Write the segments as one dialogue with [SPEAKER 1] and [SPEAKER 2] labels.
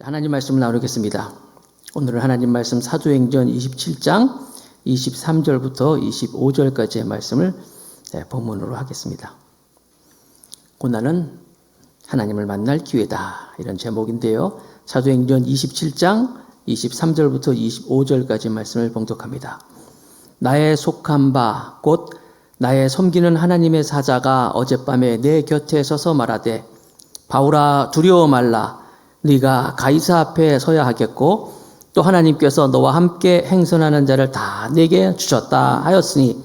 [SPEAKER 1] 하나님 말씀을 나누겠습니다. 오늘은 하나님 말씀 사도행전 27장 23절부터 25절까지의 말씀을 본문으로 하겠습니다. 고난은 하나님을 만날 기회다, 이런 제목인데요. 사도행전 27장 23절부터 25절까지 말씀을 봉독합니다. 나의 속한 바 곧 나의 섬기는 하나님의 사자가 어젯밤에 내 곁에 서서 말하되, 바울아 두려워 말라. 네가 가이사 앞에 서야 하겠고 또 하나님께서 너와 함께 행선하는 자를 다 내게 주셨다 하였으니,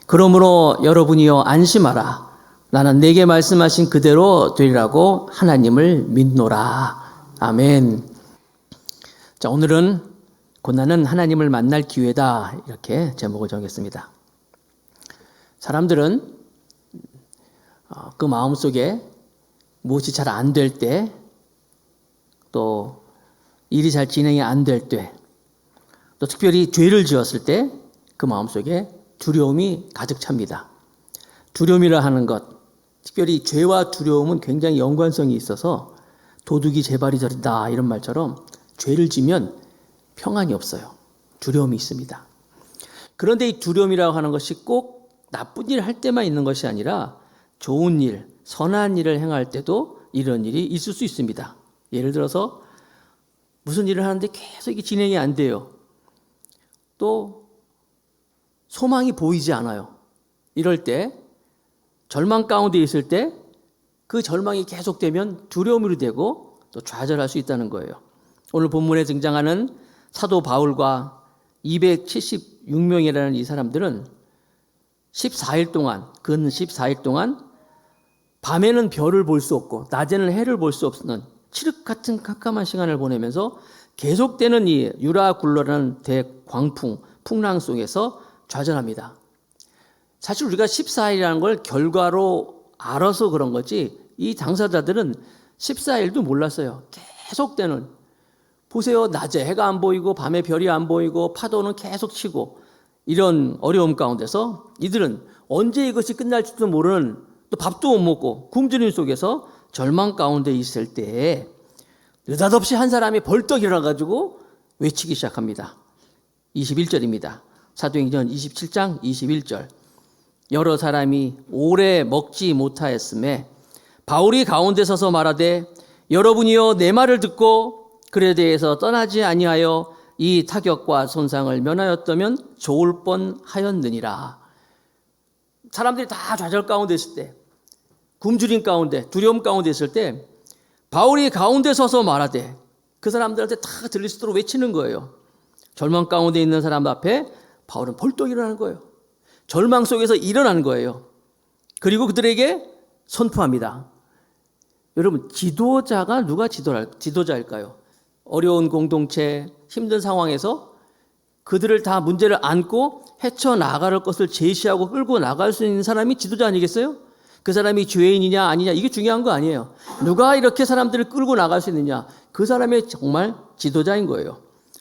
[SPEAKER 1] 그러므로 여러분이여 안심하라. 나는 내게 말씀하신 그대로 되리라고 하나님을 믿노라. 아멘. 자, 오늘은 고난은 하나님을 만날 기회다, 이렇게 제목을 정했습니다. 사람들은 그 마음속에 무엇이 잘 안 될 때, 또 일이 잘 진행이 안 될 때, 또 특별히 죄를 지었을 때 그 마음속에 두려움이 가득 찹니다. 두려움이라 하는 것, 특별히 죄와 두려움은 굉장히 연관성이 있어서 도둑이 재발이 저린다, 이런 말처럼 죄를 지면 평안이 없어요. 두려움이 있습니다. 그런데 이 두려움이라고 하는 것이 꼭 나쁜 일을 할 때만 있는 것이 아니라 좋은 일, 선한 일을 행할 때도 이런 일이 있을 수 있습니다. 예를 들어서 무슨 일을 하는데 계속 이게 진행이 안 돼요. 또 소망이 보이지 않아요. 이럴 때, 절망 가운데 있을 때 그 절망이 계속되면 두려움으로 되고 또 좌절할 수 있다는 거예요. 오늘 본문에 등장하는 사도 바울과 276명이라는 이 사람들은 14일 동안, 근 14일 동안 밤에는 별을 볼 수 없고 낮에는 해를 볼 수 없는 칠흑 같은 캄캄한 시간을 보내면서 계속되는 이 유라굴로라는 대광풍, 풍랑 속에서 좌절합니다. 사실 우리가 14일이라는 걸 결과로 알아서 그런 거지, 이 당사자들은 14일도 몰랐어요. 계속되는, 보세요. 낮에 해가 안 보이고 밤에 별이 안 보이고 파도는 계속 치고, 이런 어려움 가운데서 이들은 언제 이것이 끝날지도 모르는, 또 밥도 못 먹고 굶주림 속에서 절망 가운데 있을 때에 느닷없이 한 사람이 벌떡 일어나가지고 외치기 시작합니다. 21절입니다. 사도행전 27장 21절. 여러 사람이 오래 먹지 못하였음에 바울이 가운데 서서 말하되, 여러분이여 내 말을 듣고 그에 대해서 떠나지 아니하여 이 타격과 손상을 면하였다면 좋을 뻔하였느니라. 사람들이 다 좌절 가운데 있을 때, 굶주림 가운데, 두려움 가운데 있을 때 바울이 가운데 서서 말하되, 그 사람들한테 다 들릴 수 있도록 외치는 거예요. 절망 가운데 있는 사람 앞에 바울은 벌떡 일어나는 거예요. 절망 속에서 일어나는 거예요. 그리고 그들에게 선포합니다. 여러분, 지도자가 누가 지도자일까요? 어려운 공동체, 힘든 상황에서 그들을 다 문제를 안고 헤쳐나갈 것을 제시하고 끌고 나갈 수 있는 사람이 지도자 아니겠어요? 그 사람이 죄인이냐 아니냐, 이게 중요한 거 아니에요. 누가 이렇게 사람들을 끌고 나갈 수 있느냐, 그 사람이 정말 지도자인 거예요.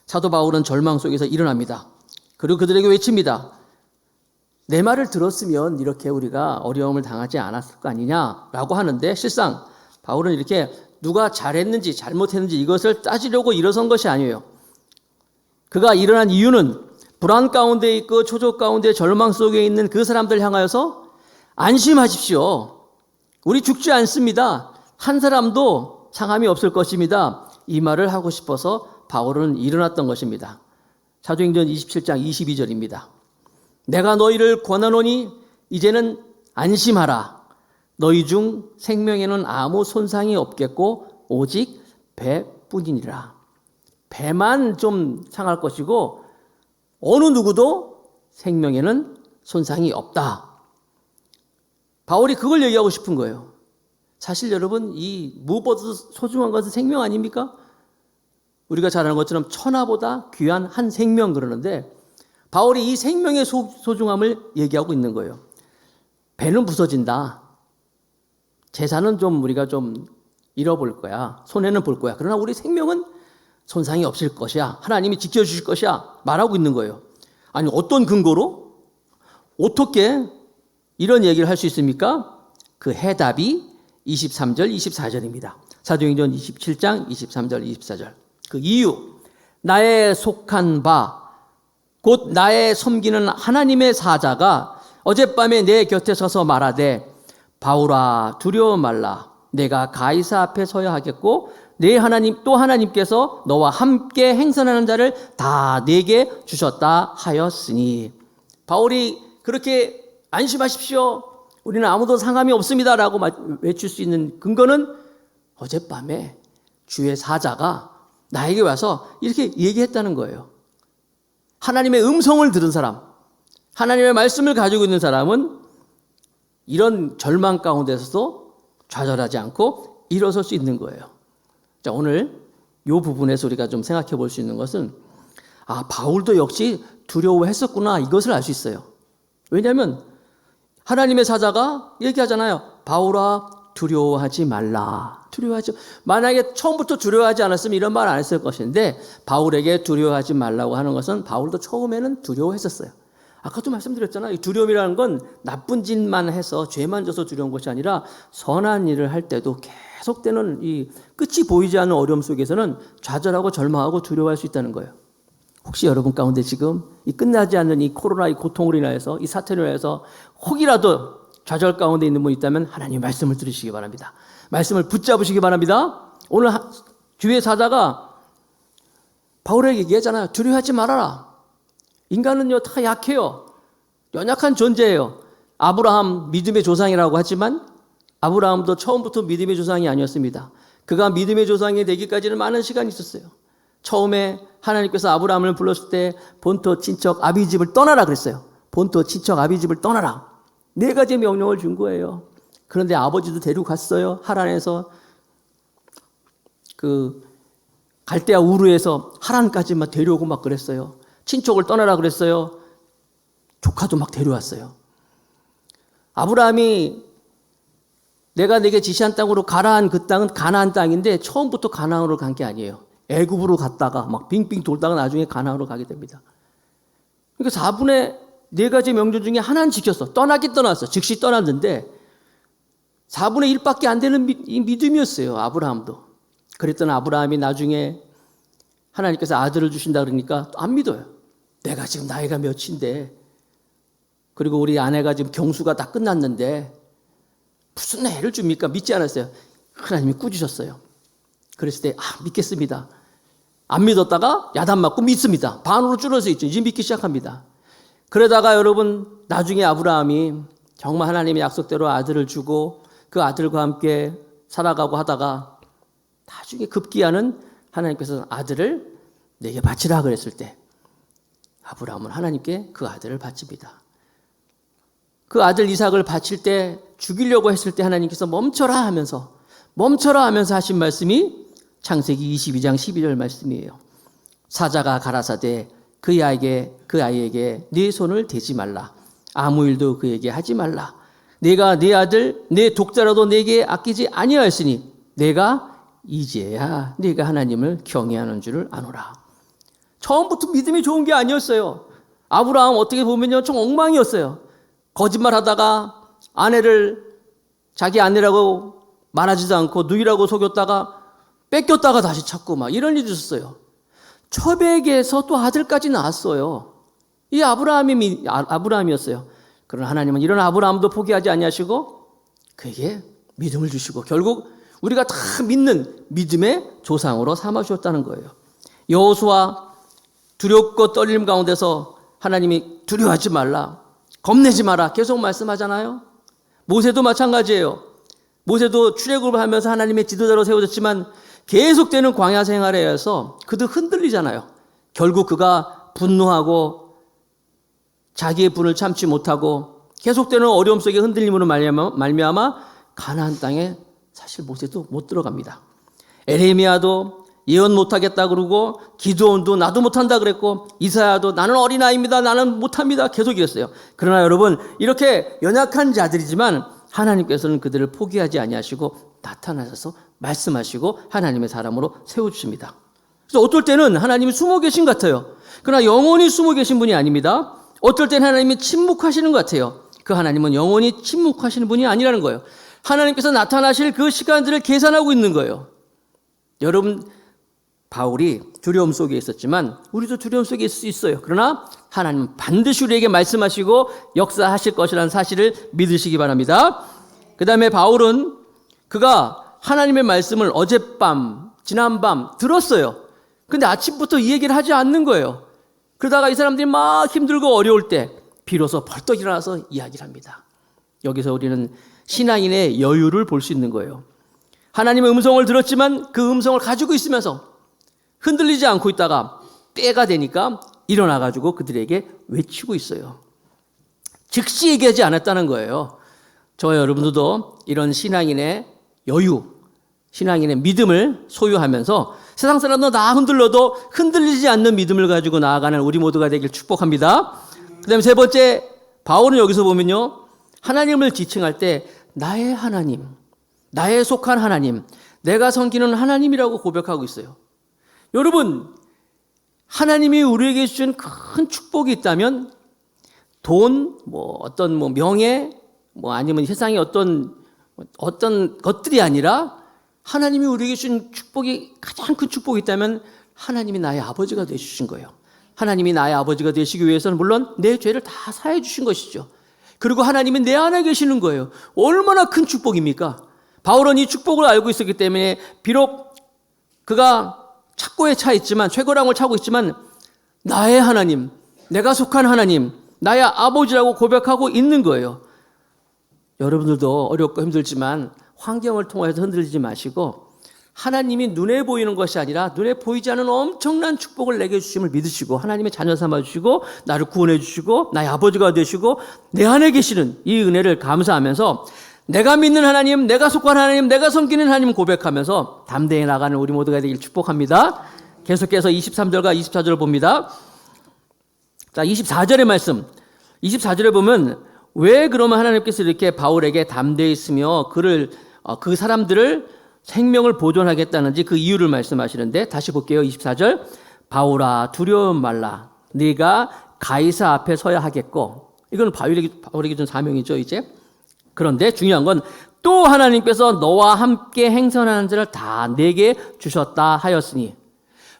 [SPEAKER 1] 사도 바울은 절망 속에서 일어납니다. 그리고 그들에게 외칩니다. 내 말을 들었으면 이렇게 우리가 어려움을 당하지 않았을 거 아니냐라고 하는데, 실상 바울은 이렇게 누가 잘했는지 잘못했는지 이것을 따지려고 일어선 것이 아니에요. 그가 일어난 이유는 불안 가운데 있고 초조 가운데 절망 속에 있는 그 사람들 향하여서 안심하십시오. 우리 죽지 않습니다. 한 사람도 상함이 없을 것입니다. 이 말을 하고 싶어서 바울은 일어났던 것입니다. 사도행전 27장 22절입니다. 내가 너희를 권하노니 이제는 안심하라. 너희 중 생명에는 아무 손상이 없겠고 오직 배뿐이니라. 배만 좀 상할 것이고 어느 누구도 생명에는 손상이 없다. 바울이 그걸 얘기하고 싶은 거예요. 사실 여러분, 이 무엇보다도 소중한 것은 생명 아닙니까? 우리가 잘 아는 것처럼 천하보다 귀한 한 생명, 그러는데 바울이 이 생명의 소중함을 얘기하고 있는 거예요. 배는 부서진다. 재산은 좀 우리가 좀 잃어볼 거야. 손해는 볼 거야. 그러나 우리 생명은 손상이 없을 것이야. 하나님이 지켜주실 것이야. 말하고 있는 거예요. 아니, 어떤 근거로? 어떻게 이런 얘기를 할 수 있습니까? 그 해답이 23절, 24절입니다. 사도행전 27장 23절 24절. 그 이유, 나의 속한 바 곧 나의 섬기는 하나님의 사자가 어젯밤에 내 곁에 서서 말하되 바울아 두려워 말라. 내가 가이사 앞에 서야 하겠고 내 하나님 또 하나님께서 너와 함께 행선하는 자를 다 내게 주셨다 하였으니. 바울이 그렇게 안심하십시오, 우리는 아무도 상함이 없습니다라고 외칠 수 있는 근거는 어젯밤에 주의 사자가 나에게 와서 이렇게 얘기했다는 거예요. 하나님의 음성을 들은 사람, 하나님의 말씀을 가지고 있는 사람은 이런 절망 가운데서도 좌절하지 않고 일어설 수 있는 거예요. 자, 오늘 이 부분에서 우리가 좀 생각해 볼 수 있는 것은 바울도 역시 두려워했었구나, 이것을 알 수 있어요. 왜냐하면 하나님의 사자가 얘기하잖아요. 바울아 두려워하지 말라. 만약에 처음부터 두려워하지 않았으면 이런 말 안 했을 것인데 바울에게 두려워하지 말라고 하는 것은 바울도 처음에는 두려워했었어요. 아까도 말씀드렸잖아요. 이 두려움이라는 건 나쁜 짓만 해서 죄만 져서 두려운 것이 아니라 선한 일을 할 때도 계속되는 이 끝이 보이지 않는 어려움 속에서는 좌절하고 절망하고 두려워할 수 있다는 거예요. 혹시 여러분 가운데 지금 이 끝나지 않는 이 코로나 이 고통으로 인하여서 이 사태로 인하여서 혹이라도 좌절 가운데 있는 분이 있다면 하나님의 말씀을 들으시기 바랍니다. 말씀을 붙잡으시기 바랍니다. 오늘 주의 사자가 바울에게 얘기하잖아요. 두려워하지 말아라. 인간은요 다 약해요. 연약한 존재예요. 아브라함 믿음의 조상이라고 하지만 아브라함도 처음부터 믿음의 조상이 아니었습니다. 그가 믿음의 조상이 되기까지는 많은 시간이 있었어요. 처음에 하나님께서 아브라함을 불렀을 때 본토 친척 아비집을 떠나라 그랬어요. 본토 친척 아비집을 떠나라. 4가지 명령을 준 거예요. 그런데 아버지도 데리고 갔어요. 하란에서 그 갈대아 우르에서 하란까지 막 데려오고 막 그랬어요. 친척을 떠나라 그랬어요. 조카도 막 데려왔어요. 아브라함이 내가 내게 지시한 땅으로 가라 한 그 땅은 가나안 땅인데 처음부터 가나안으로 간 게 아니에요. 애굽으로 갔다가 막 빙빙 돌다가 나중에 가나안으로 가게 됩니다. 그러니까 4가지 명령 중에 하나는 지켰어. 떠나긴 떠났어. 즉시 떠났는데 4분의 1밖에 안 되는 믿음이었어요. 아브라함도. 그랬던 아브라함이 나중에 하나님께서 아들을 주신다 그러니까 안 믿어요. 내가 지금 나이가 몇인데, 그리고 우리 아내가 지금 경수가 다 끝났는데 무슨 애를 줍니까? 믿지 않았어요. 하나님이 꾸짖으셨어요. 그랬을 때 믿겠습니다. 안 믿었다가 야단 맞고 믿습니다. 반으로 줄어서 있죠. 이제 믿기 시작합니다. 그러다가 여러분 나중에 아브라함이 정말 하나님의 약속대로 아들을 주고 그 아들과 함께 살아가고 하다가 나중에 급기야는 하나님께서 아들을 내게 바치라 그랬을 때 아브라함은 하나님께 그 아들을 바칩니다. 그 아들 이삭을 바칠 때 죽이려고 했을 때 하나님께서 멈춰라 하면서 하신 말씀이 창세기 22장 12절 말씀이에요. 사자가 가라사대 그 아이에게 네 손을 대지 말라. 아무 일도 그에게 하지 말라. 내가 네 아들 내 독자라도 내게 아끼지 아니하였으니 내가 이제야 네가 하나님을 경외하는 줄을 아노라. 처음부터 믿음이 좋은 게 아니었어요. 아브라함 어떻게 보면요 좀 엉망이었어요. 거짓말하다가 자기 아내라고 말하지도 않고 누이라고 속였다가 뺏겼다가 다시 찾고 막 이런 일이 있었어요. 초백에서 또 아들까지 낳았어요. 이 아브라함이었어요. 그러나 하나님은 이런 아브라함도 포기하지 아니하시고 그에게 믿음을 주시고 결국 우리가 다 믿는 믿음의 조상으로 삼아주셨다는 거예요. 여호수아 두렵고 떨림 가운데서 하나님이 두려워하지 말라, 겁내지 마라 계속 말씀하잖아요. 모세도 마찬가지예요. 모세도 출애굽을 하면서 하나님의 지도자로 세워졌지만 계속되는 광야 생활에서 그도 흔들리잖아요. 결국 그가 분노하고 자기의 분을 참지 못하고 계속되는 어려움 속에 흔들림으로 말미암아 가나안 땅에 사실 모세도 못 들어갑니다. 에레미야도 예언 못하겠다 그러고 기드온도 나도 못한다 그랬고 이사야도 나는 어린아이입니다. 나는 못합니다. 계속 이랬어요. 그러나 여러분 이렇게 연약한 자들이지만 하나님께서는 그들을 포기하지 아니하시고 나타나셔서 말씀하시고 하나님의 사람으로 세워주십니다. 그래서 어떨 때는 하나님이 숨어 계신 것 같아요. 그러나 영원히 숨어 계신 분이 아닙니다. 어떨 때는 하나님이 침묵하시는 것 같아요. 그 하나님은 영원히 침묵하시는 분이 아니라는 거예요. 하나님께서 나타나실 그 시간들을 계산하고 있는 거예요. 여러분, 바울이 두려움 속에 있었지만 우리도 두려움 속에 있을 수 있어요. 그러나 하나님은 반드시 우리에게 말씀하시고 역사하실 것이라는 사실을 믿으시기 바랍니다. 그 다음에 바울은 그가 하나님의 말씀을 어젯밤, 지난밤 들었어요. 근데 아침부터 이 얘기를 하지 않는 거예요. 그러다가 이 사람들이 막 힘들고 어려울 때 비로소 벌떡 일어나서 이야기를 합니다. 여기서 우리는 신앙인의 여유를 볼 수 있는 거예요. 하나님의 음성을 들었지만 그 음성을 가지고 있으면서 흔들리지 않고 있다가 때가 되니까 일어나가지고 그들에게 외치고 있어요. 즉시 얘기하지 않았다는 거예요. 저와 여러분들도 이런 신앙인의 여유, 신앙인의 믿음을 소유하면서 세상 사람도 나 흔들려도 흔들리지 않는 믿음을 가지고 나아가는 우리 모두가 되길 축복합니다. 그 다음에 세 번째, 바울은 여기서 보면요, 하나님을 지칭할 때 나의 하나님, 나의 속한 하나님, 내가 섬기는 하나님이라고 고백하고 있어요. 여러분, 하나님이 우리에게 주신 큰 축복이 있다면 돈, 어떤 명예, 아니면 세상의 어떤 것들이 아니라 하나님이 우리에게 주신 축복이, 가장 큰 축복이 있다면 하나님이 나의 아버지가 되주신 거예요. 하나님이 나의 아버지가 되시기 위해서는 물론 내 죄를 다 사해 주신 것이죠. 그리고 하나님이 내 안에 계시는 거예요. 얼마나 큰 축복입니까? 바울은 이 축복을 알고 있었기 때문에 비록 그가 착고에 차 있지만, 최고랑을 차고 있지만 나의 하나님, 내가 속한 하나님, 나의 아버지라고 고백하고 있는 거예요. 여러분들도 어렵고 힘들지만 환경을 통해서 흔들리지 마시고 하나님이 눈에 보이는 것이 아니라 눈에 보이지 않는 엄청난 축복을 내게 주심을 믿으시고 하나님의 자녀 삼아주시고 나를 구원해 주시고 나의 아버지가 되시고 내 안에 계시는 이 은혜를 감사하면서 내가 믿는 하나님, 내가 속한 하나님, 내가 섬기는 하나님 고백하면서 담대히 나가는 우리 모두가 되길 축복합니다. 계속해서 23절과 24절을 봅니다. 자, 24절의 말씀. 24절에 보면 왜 그러면 하나님께서 이렇게 바울에게 담대히 있으며 그 사람들을 생명을 보존하겠다는지 그 이유를 말씀하시는데 다시 볼게요. 24절. 바울아 두려움 말라. 네가 가이사 앞에 서야 하겠고. 이건 바울에게 준 사명이죠, 이제. 그런데 중요한 건 또 하나님께서 너와 함께 행선하는 자를 다 내게 주셨다 하였으니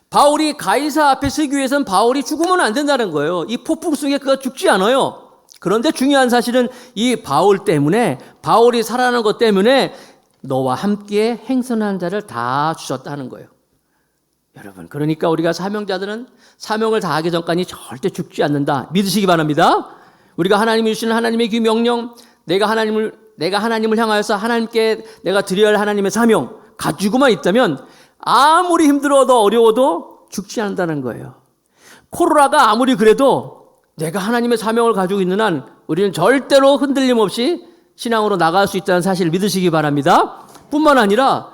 [SPEAKER 1] 바울이 가이사 앞에 서기 위해서는 바울이 죽으면 안 된다는 거예요. 이 폭풍 속에 그가 죽지 않아요. 그런데 중요한 사실은 이 바울 때문에, 바울이 살아나는 것 때문에 너와 함께 행선하는 자를 다 주셨다 하는 거예요. 여러분, 그러니까 우리가 사명자들은 사명을 다하기 전까지 절대 죽지 않는다 믿으시기 바랍니다. 우리가 하나님이 주시는 하나님의 그 명령, 내가 하나님을 향하여서 하나님께 내가 드려야 할 하나님의 사명 가지고만 있다면 아무리 힘들어도 어려워도 죽지 않는다는 거예요. 코로나가 아무리 그래도 내가 하나님의 사명을 가지고 있는 한 우리는 절대로 흔들림 없이 신앙으로 나갈 수 있다는 사실을 믿으시기 바랍니다. 뿐만 아니라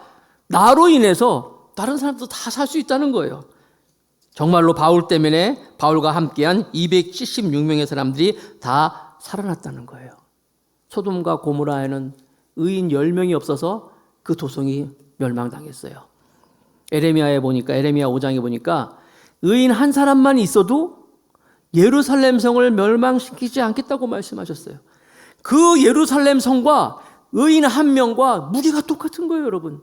[SPEAKER 1] 나로 인해서 다른 사람도 다 살 수 있다는 거예요. 정말로 바울 때문에 바울과 함께한 276명의 사람들이 다 살아났다는 거예요. 소돔과 고모라에는 의인 10명이 없어서 그 도성이 멸망당했어요. 에레미야 5장에 보니까 의인 한 사람만 있어도 예루살렘 성을 멸망시키지 않겠다고 말씀하셨어요. 그 예루살렘 성과 의인 한 명과 무게가 똑같은 거예요, 여러분.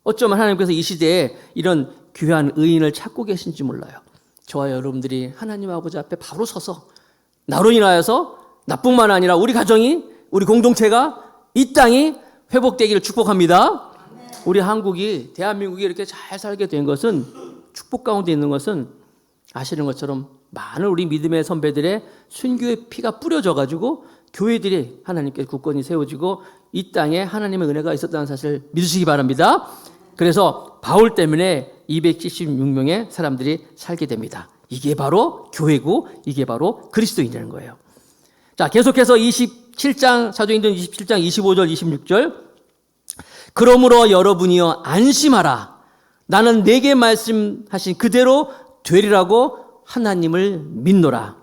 [SPEAKER 1] 어쩌면 하나님께서 이 시대에 이런 귀한 의인을 찾고 계신지 몰라요. 저와 여러분들이 하나님 아버지 앞에 바로 서서 나로 인하여서 나뿐만 아니라 우리 가정이, 우리 공동체가, 이 땅이 회복되기를 축복합니다. 우리 한국이, 대한민국이 이렇게 잘 살게 된 것은, 축복 가운데 있는 것은 아시는 것처럼 많은 우리 믿음의 선배들의 순교의 피가 뿌려져가지고 교회들이 하나님께 굳건히 세워지고 이 땅에 하나님의 은혜가 있었다는 사실을 믿으시기 바랍니다. 그래서 바울 때문에 276명의 사람들이 살게 됩니다. 이게 바로 교회고 이게 바로 그리스도인이라는 거예요. 자, 계속해서 27장, 사도행전 27장 25절 26절. 그러므로 여러분이여 안심하라. 나는 내게 말씀하신 그대로 되리라고 하나님을 믿노라.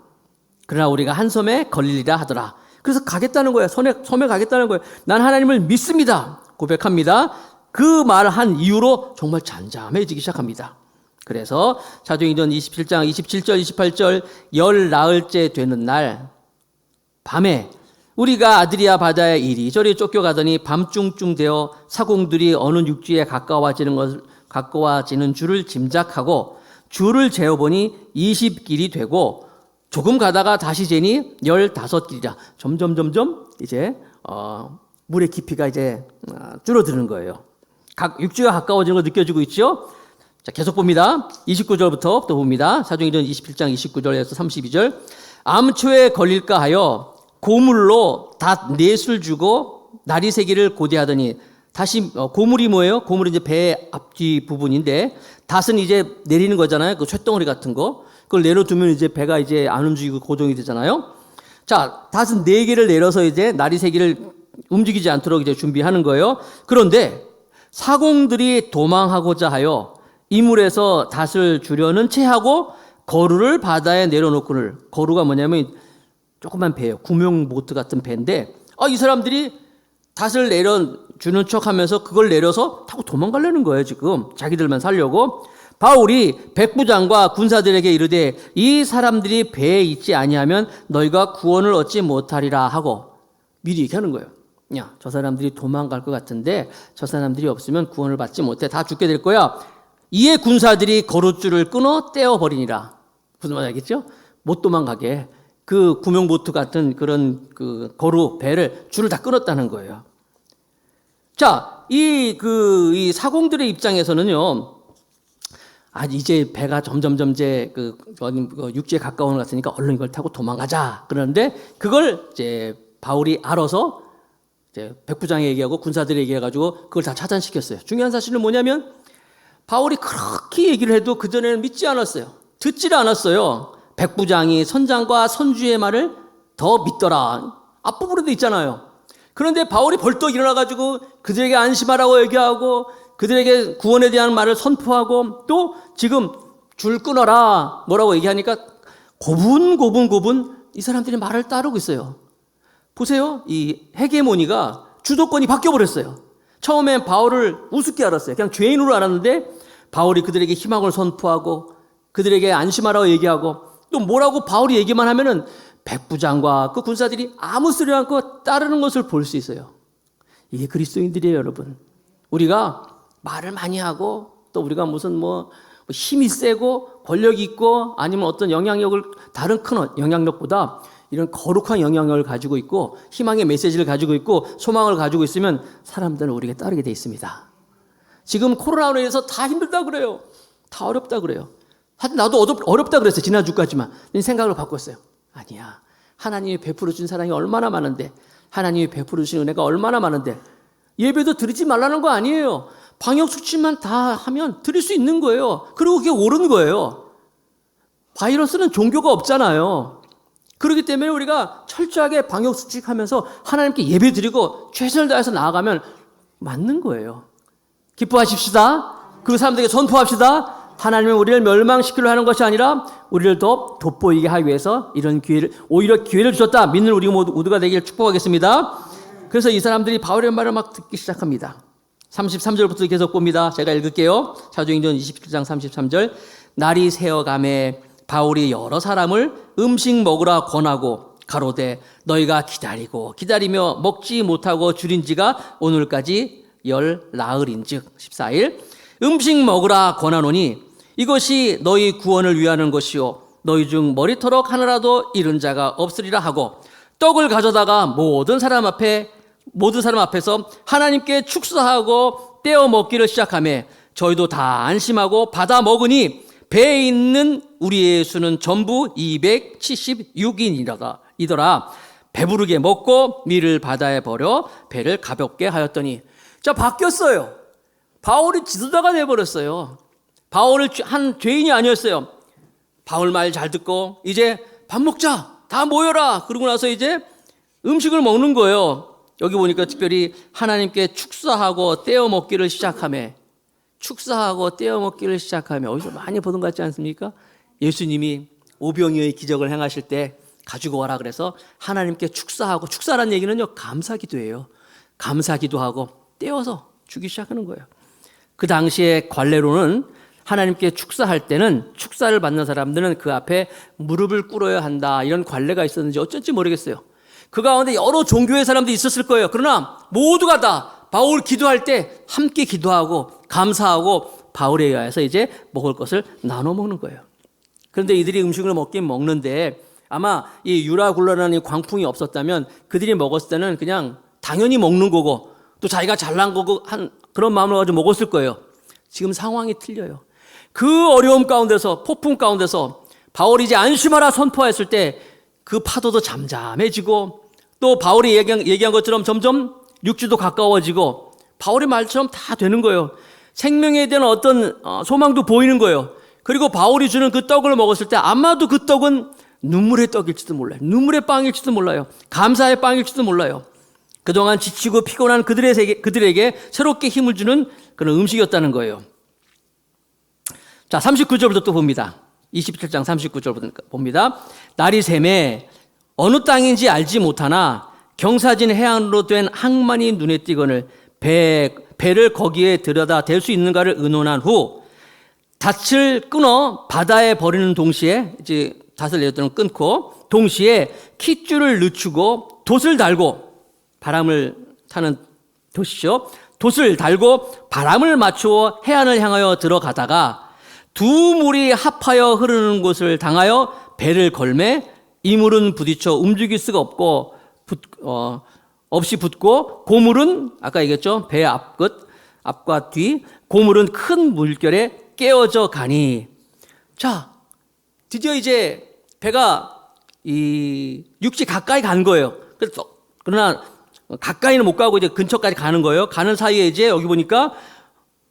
[SPEAKER 1] 그러나 우리가 한 섬에 걸리리라 하더라. 그래서 가겠다는 거예요. 섬에 가겠다는 거예요. 난 하나님을 믿습니다. 고백합니다. 그 말한 이후로 정말 잠잠해지기 시작합니다. 그래서 사도행전 27장 27절 28절 열 나흘째 되는 날 밤에 우리가 아드리아 바다에 이리저리 쫓겨가더니 밤중쯤 되어 사공들이 어느 육지에 가까워지는 것을 가까워지는 줄을 짐작하고 줄을 재어보니 20길이 되고 조금 가다가 다시 재니 15길이라 점점 이제 물의 깊이가 이제 줄어드는 거예요. 육지가 가까워지는 거 느껴지고 있죠? 자, 계속 봅니다. 29절부터 또 봅니다. 사도행전 27장 29절에서 32절. 암초에 걸릴까 하여 고물로 닷 넷을 주고 날이 새기를 고대하더니 다시 고물이 뭐예요? 고물이 이제 배 앞뒤 부분인데 닷은 이제 내리는 거잖아요. 그 쇳덩어리 같은 거. 그걸 내려두면 이제 배가 이제 안 움직이고 고정이 되잖아요. 자, 닷은 4개를 내려서 이제 날이 새기를 움직이지 않도록 이제 준비하는 거예요. 그런데 사공들이 도망하고자 하여 이물에서 닷을 주려는 체하고 거루를 바다에 내려놓고는 거루가 뭐냐면 조그만 배예요. 구명보트 같은 배인데 이 사람들이 닷을 내려주는 척하면서 그걸 내려서 타고 도망가려는 거예요. 지금 자기들만 살려고. 바울이 백부장과 군사들에게 이르되 이 사람들이 배에 있지 아니하면 너희가 구원을 얻지 못하리라 하고 미리 얘기하는 거예요. 야, 저 사람들이 도망갈 것 같은데 저 사람들이 없으면 구원을 받지 못해. 다 죽게 될 거야. 이에 군사들이 거룻줄을 끊어 떼어버리니라. 무슨 말 알겠죠? 못 도망가게 그 구명보트 같은 그런 그 거루 배를 줄을 다 끊었다는 거예요. 자, 이 사공들의 입장에서는요. 이제 배가 점점 이제 육지에 가까운 것 같으니까 얼른 이걸 타고 도망가자. 그런데 그걸 이제 바울이 알아서 이제 백부장에 얘기하고 군사들에게 얘기해가지고 그걸 다 차단시켰어요. 중요한 사실은 뭐냐면 바울이 그렇게 얘기를 해도 그전에는 믿지 않았어요. 듣지를 않았어요. 백부장이 선장과 선주의 말을 더 믿더라. 앞부분에도 있잖아요. 그런데 바울이 벌떡 일어나가지고 그들에게 안심하라고 얘기하고 그들에게 구원에 대한 말을 선포하고 또 지금 줄 끊어라 뭐라고 얘기하니까 고분 이 사람들이 말을 따르고 있어요. 보세요. 이 헤게모니가 주도권이 바뀌어버렸어요. 처음엔 바울을 우습게 알았어요. 그냥 죄인으로 알았는데 바울이 그들에게 희망을 선포하고 그들에게 안심하라고 얘기하고 또 뭐라고 바울이 얘기만 하면은 백부장과 그 군사들이 아무 소리 않고 따르는 것을 볼 수 있어요. 이게 그리스도인들이에요, 여러분. 우리가 말을 많이 하고 또 우리가 무슨 힘이 세고 권력이 있고 아니면 어떤 영향력을 다른 큰 영향력보다 이런 거룩한 영향력을 가지고 있고 희망의 메시지를 가지고 있고 소망을 가지고 있으면 사람들은 우리에게 따르게 돼 있습니다. 지금 코로나로 인해서 다 힘들다 그래요. 다 어렵다 그래요. 하여튼 나도 어렵다 그랬어요. 지난주까지만. 생각을 바꿨어요. 아니야. 하나님이 베풀어 준 사랑이 얼마나 많은데 하나님이 베풀어 주신 은혜가 얼마나 많은데 예배도 드리지 말라는 거 아니에요. 방역수칙만 다 하면 드릴 수 있는 거예요. 그리고 그게 옳은 거예요. 바이러스는 종교가 없잖아요. 그렇기 때문에 우리가 철저하게 방역수칙하면서 하나님께 예배 드리고 최선을 다해서 나아가면 맞는 거예요. 기뻐하십시다. 그 사람들에게 선포합시다. 하나님은 우리를 멸망시키려 하는 것이 아니라 우리를 더 돋보이게 하기 위해서 이런 기회를 오히려 기회를 주셨다. 믿는 우리 모두가 되기를 축복하겠습니다. 그래서 이 사람들이 바울의 말을 막 듣기 시작합니다. 33절부터 계속 봅니다. 제가 읽을게요. 사도행전 27장 33절. 날이 새어가매 바울이 여러 사람을 음식 먹으라 권하고 가로되 너희가 기다리며 먹지 못하고 줄인 지가 오늘까지 열 나흘인즉 14일 음식 먹으라 권하노니 이것이 너희 구원을 위하는 것이요 너희 중 머리토록 하나라도 잃은 자가 없으리라 하고 떡을 가져다가 모든 사람 앞에서 하나님께 축사하고 떼어 먹기를 시작하며 저희도 다 안심하고 받아 먹으니 배에 있는 우리의 수는 전부 276인이더라. 배부르게 먹고 밀을 바다에 버려 배를 가볍게 하였더니 자 바뀌었어요. 바울이 지도자가 되어버렸어요. 바울을 한 죄인이 아니었어요. 바울 말 잘 듣고 이제 밥 먹자 다 모여라. 그러고 나서 이제 음식을 먹는 거예요. 여기 보니까 특별히 하나님께 축사하고 떼어 먹기를 시작하며 어디서 많이 보던 것 같지 않습니까? 예수님이 오병이어의 기적을 행하실 때 가지고 와라 그래서 하나님께 축사라는 얘기는요 감사기도예요. 감사기도하고 떼어서 주기 시작하는 거예요. 그 당시에 관례로는 하나님께 축사할 때는 축사를 받는 사람들은 그 앞에 무릎을 꿇어야 한다 이런 관례가 있었는지 어쩐지 모르겠어요. 그 가운데 여러 종교의 사람들이 있었을 거예요. 그러나 모두가 다 바울 기도할 때 함께 기도하고 감사하고 바울에 의해서 이제 먹을 것을 나눠 먹는 거예요. 그런데 이들이 음식을 먹긴 먹는데 아마 이 유라굴라라는 광풍이 없었다면 그들이 먹었을 때는 그냥 당연히 먹는 거고 또 자기가 잘난 거고 한 그런 마음을 가지고 먹었을 거예요. 지금 상황이 틀려요. 그 어려움 가운데서 폭풍 가운데서 바울이 이제 안심하라 선포했을 때 그 파도도 잠잠해지고 또 바울이 얘기한 것처럼 점점 육지도 가까워지고 바울의 말처럼 다 되는 거예요. 생명에 대한 어떤 소망도 보이는 거예요. 그리고 바울이 주는 그 떡을 먹었을 때 아마도 그 떡은 눈물의 떡일지도 몰라요. 눈물의 빵일지도 몰라요. 감사의 빵일지도 몰라요. 그동안 지치고 피곤한 그들에게 새롭게 힘을 주는 그런 음식이었다는 거예요. 자, 39절부터 또 봅니다. 27장 39절부터 봅니다. 날이 새매 어느 땅인지 알지 못하나 경사진 해안으로 된 항만이 눈에 띄거늘 배를 거기에 들여다 댈 수 있는가를 의논한 후 닻을 끊어 바다에 버리는 동시에 이제 닷을 내었더니 끊고 동시에 킷줄을 늦추고 돛을 달고 바람을 타는 돛이죠. 돛을 달고 바람을 맞추어 해안을 향하여 들어가다가 두 물이 합하여 흐르는 곳을 당하여 배를 걸매 이 물은 부딪혀 움직일 수가 없고 없이 붙고 고물은 아까 얘기했죠. 배 앞과 뒤 고물은 큰 물결에 깨어져 가니 자 드디어 이제 배가 이 육지 가까이 간 거예요. 그러나 가까이는 못 가고 이제 근처까지 가는 거예요. 가는 사이에 이제 여기 보니까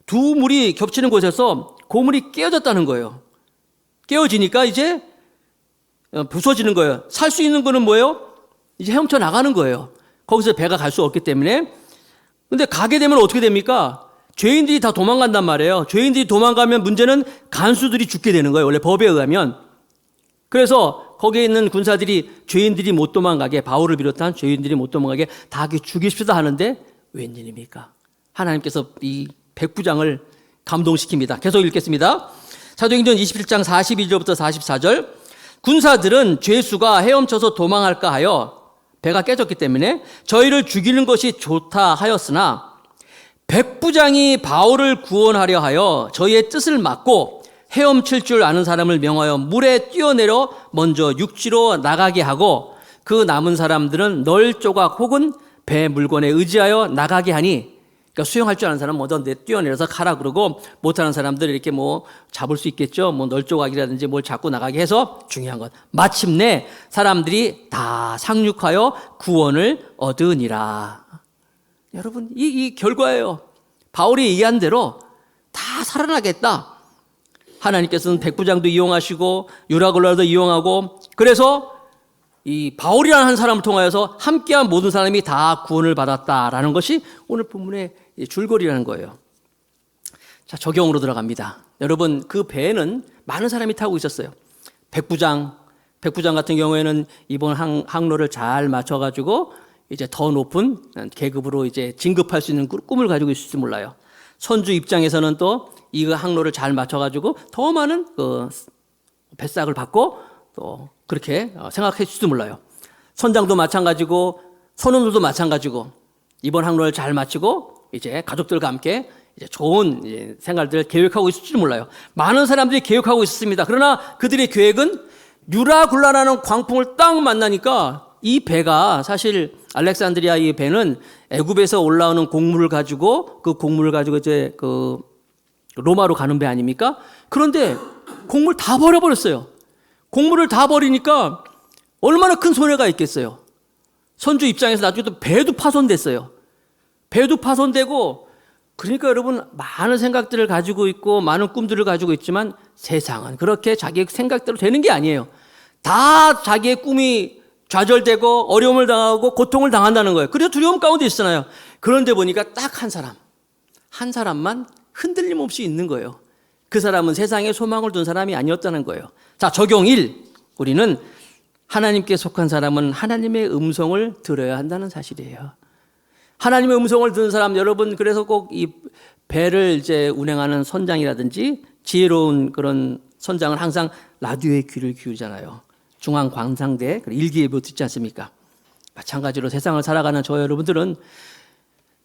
[SPEAKER 1] 두 물이 겹치는 곳에서 고물이 깨어졌다는 거예요. 깨어지니까 이제 부서지는 거예요. 살 수 있는 거는 뭐예요? 이제 헤엄쳐 나가는 거예요. 거기서 배가 갈 수 없기 때문에. 근데 가게 되면 어떻게 됩니까? 죄인들이 다 도망간단 말이에요. 죄인들이 도망가면 문제는 간수들이 죽게 되는 거예요. 원래 법에 의하면. 그래서 거기에 있는 군사들이 죄인들이 못 도망가게 바울을 비롯한 죄인들이 못 도망가게 다 죽이십시다 하는데 웬일입니까? 하나님께서 이 백부장을 감동시킵니다. 계속 읽겠습니다. 사도행전 27장 42절부터 44절 군사들은 죄수가 헤엄쳐서 도망할까 하여 배가 깨졌기 때문에 저희를 죽이는 것이 좋다 하였으나 백부장이 바울을 구원하려 하여 저희의 뜻을 막고 헤엄칠 줄 아는 사람을 명하여 물에 뛰어내려 먼저 육지로 나가게 하고 그 남은 사람들은 널 조각 혹은 배 물건에 의지하여 나가게 하니 그러니까 수영할 줄 아는 사람은 먼저 뛰어내려서 가라 그러고 못하는 사람들 이렇게 뭐 잡을 수 있겠죠. 뭐 널 조각이라든지 뭘 잡고 나가게 해서 중요한 것 마침내 사람들이 다 상륙하여 구원을 얻으니라. 여러분 이 결과예요. 바울이 얘기한 대로 다 살아나겠다. 하나님께서는 백부장도 이용하시고 유라굴라도 이용하고 그래서 이 바울이라는 한 사람을 통하여서 함께한 모든 사람이 다 구원을 받았다라는 것이 오늘 본문의 줄거리라는 거예요. 자, 적용으로 들어갑니다. 여러분 그 배에는 많은 사람이 타고 있었어요. 백부장 같은 경우에는 이번 항로를 잘 맞춰가지고 이제 더 높은 계급으로 이제 진급할 수 있는 꿈을 가지고 있을지 몰라요. 선주 입장에서는 또 이 항로를 잘 맞춰가지고 더 많은 그 뱃삭을 받고 또 그렇게 생각했을지도 몰라요. 선장도 마찬가지고 선원들도 마찬가지고 이번 항로를 잘 마치고 이제 가족들과 함께 이제 좋은 생활들을 계획하고 있을지도 몰라요. 많은 사람들이 계획하고 있었습니다. 그러나 그들의 계획은 유라굴라라는 광풍을 딱 만나니까 이 배가 사실 알렉산드리아 이 배는 애굽에서 올라오는 곡물을 가지고 그 곡물을 가지고 이제 그 로마로 가는 배 아닙니까? 그런데 곡물 다 버려버렸어요. 곡물을 다 버리니까 얼마나 큰 손해가 있겠어요. 선주 입장에서 나중에 또 배도 파손됐어요. 배도 파손되고 그러니까 여러분 많은 생각들을 가지고 있고 많은 꿈들을 가지고 있지만 세상은 그렇게 자기의 생각대로 되는 게 아니에요. 다 자기의 꿈이 좌절되고 어려움을 당하고 고통을 당한다는 거예요. 그래서 두려움 가운데 있잖아요. 그런데 보니까 딱 한 사람만 흔들림 없이 있는 거예요. 그 사람은 세상에 소망을 둔 사람이 아니었다는 거예요. 자, 적용 1. 우리는 하나님께 속한 사람은 하나님의 음성을 들어야 한다는 사실이에요. 하나님의 음성을 듣는 사람 여러분 그래서 꼭 이 배를 이제 운행하는 선장이라든지 지혜로운 그런 선장은 항상 라디오에 귀를 기울이잖아요. 중앙광상대 일기예보 듣지 않습니까? 마찬가지로 세상을 살아가는 저 여러분들은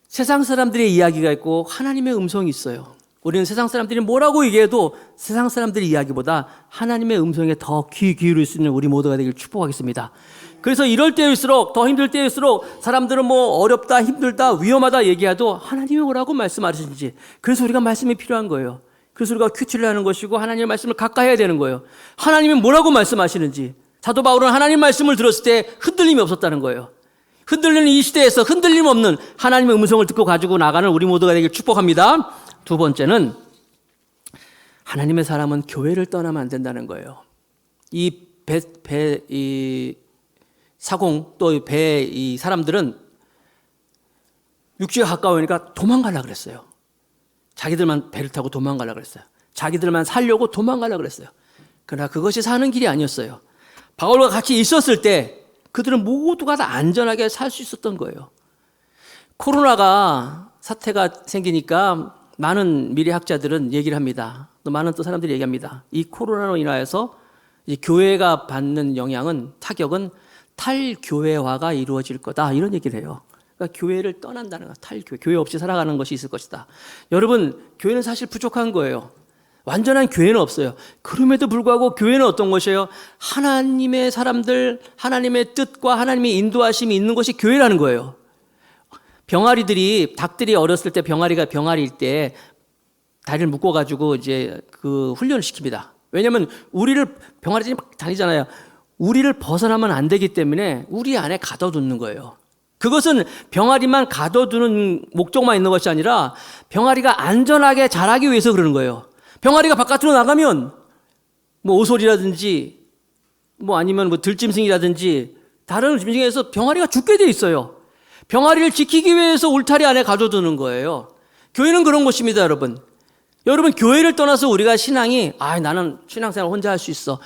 [SPEAKER 1] 세상 사람들의 이야기가 있고 하나님의 음성이 있어요. 우리는 세상 사람들이 뭐라고 얘기해도 세상 사람들의 이야기보다 하나님의 음성에 더 귀 기울일 수 있는 우리 모두가 되길 축복하겠습니다. 그래서 이럴 때일수록, 더 힘들 때일수록 사람들은 뭐 어렵다, 힘들다, 위험하다 얘기해도 하나님이 뭐라고 말씀하시는지, 그래서 우리가 말씀이 필요한 거예요. 그래서 우리가 큐티를 하는 것이고 하나님의 말씀을 가까이 해야 되는 거예요. 하나님이 뭐라고 말씀하시는지. 사도 바울은 하나님 말씀을 들었을 때 흔들림이 없었다는 거예요. 흔들리는 이 시대에서 흔들림 없는 하나님의 음성을 듣고 가지고 나가는 우리 모두가 되길 축복합니다. 두 번째는 하나님의 사람은 교회를 떠나면 안 된다는 거예요. 이 사공 또 이 사람들은 육지가 가까우니까 도망가려고 그랬어요. 자기들만 배를 타고 도망가려고 그랬어요. 자기들만 살려고 도망가려고 그랬어요. 그러나 그것이 사는 길이 아니었어요. 바울과 같이 있었을 때 그들은 모두가 다 안전하게 살 수 있었던 거예요. 코로나가 사태가 생기니까 많은 미래학자들은 얘기를 합니다. 또 많은 또 사람들이 얘기합니다. 이 코로나로 인하여서 이제 교회가 받는 영향은, 타격은 탈교회화가 이루어질 거다, 이런 얘기를 해요. 그러니까 교회를 떠난다는 거, 탈교회, 교회 없이 살아가는 것이 있을 것이다. 여러분, 교회는 사실 부족한 거예요. 완전한 교회는 없어요. 그럼에도 불구하고 교회는 어떤 것이에요? 하나님의 사람들, 하나님의 뜻과 하나님의 인도하심이 있는 것이 교회라는 거예요. 병아리들이, 닭들이 어렸을 때 병아리일 때 다리를 묶어가지고 이제 그 훈련을 시킵니다. 왜냐하면 병아리들이 막 다니잖아요. 우리를 벗어나면 안 되기 때문에 우리 안에 가둬두는 거예요. 그것은 병아리만 가둬두는 목적만 있는 것이 아니라 병아리가 안전하게 자라기 위해서 그러는 거예요. 병아리가 바깥으로 나가면 뭐 오솔이라든지 뭐 아니면 뭐 들짐승이라든지 다른 짐승에서 병아리가 죽게 돼 있어요. 병아리를 지키기 위해서 울타리 안에 가둬두는 거예요. 교회는 그런 것입니다, 여러분. 여러분, 교회를 떠나서 우리가 신앙이, 나는 신앙생활 혼자 할 수 있어.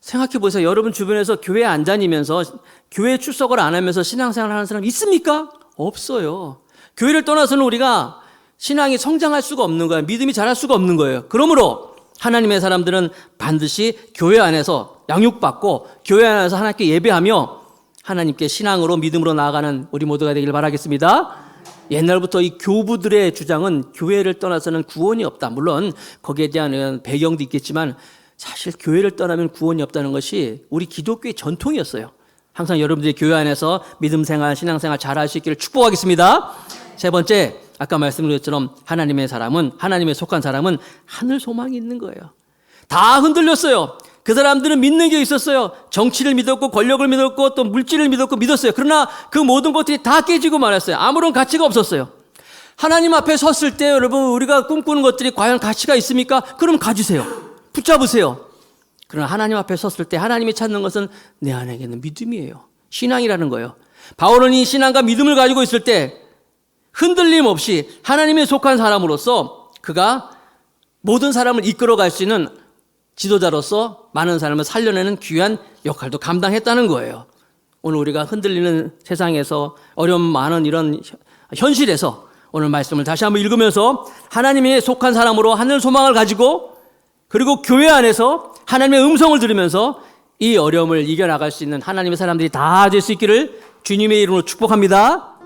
[SPEAKER 1] 생각해 보세요. 여러분 주변에서 교회 안 다니면서, 교회 출석을 안 하면서 신앙생활 하는 사람 있습니까? 없어요. 교회를 떠나서는 우리가 신앙이 성장할 수가 없는 거예요. 믿음이 자랄 수가 없는 거예요. 그러므로 하나님의 사람들은 반드시 교회 안에서 양육받고 교회 안에서 하나님께 예배하며 하나님께 신앙으로 믿음으로 나아가는 우리 모두가 되길 바라겠습니다. 옛날부터 이 교부들의 주장은 교회를 떠나서는 구원이 없다. 물론 거기에 대한 배경도 있겠지만 사실 교회를 떠나면 구원이 없다는 것이 우리 기독교의 전통이었어요. 항상 여러분들이 교회 안에서 믿음생활, 신앙생활 잘할 수 있기를 축복하겠습니다. 세 번째, 아까 말씀드린 것처럼 하나님의 속한 사람은 하늘 소망이 있는 거예요. 다 흔들렸어요. 그 사람들은 믿는 게 있었어요. 정치를 믿었고 권력을 믿었고 또 물질을 믿었어요. 그러나 그 모든 것들이 다 깨지고 말았어요. 아무런 가치가 없었어요. 하나님 앞에 섰을 때 여러분, 우리가 꿈꾸는 것들이 과연 가치가 있습니까? 그럼 가지세요. 붙잡으세요. 그러나 하나님 앞에 섰을 때 하나님이 찾는 것은 내 안에게는 믿음이에요. 신앙이라는 거예요. 바울은 이 신앙과 믿음을 가지고 있을 때 흔들림 없이 하나님에 속한 사람으로서 그가 모든 사람을 이끌어갈 수 있는 지도자로서 많은 사람을 살려내는 귀한 역할도 감당했다는 거예요. 오늘 우리가 흔들리는 세상에서 어려움 많은 이런 현실에서 오늘 말씀을 다시 한번 읽으면서 하나님에 속한 사람으로 하늘 소망을 가지고 그리고 교회 안에서 하나님의 음성을 들으면서 이 어려움을 이겨나갈 수 있는 하나님의 사람들이 다 될 수 있기를 주님의 이름으로 축복합니다.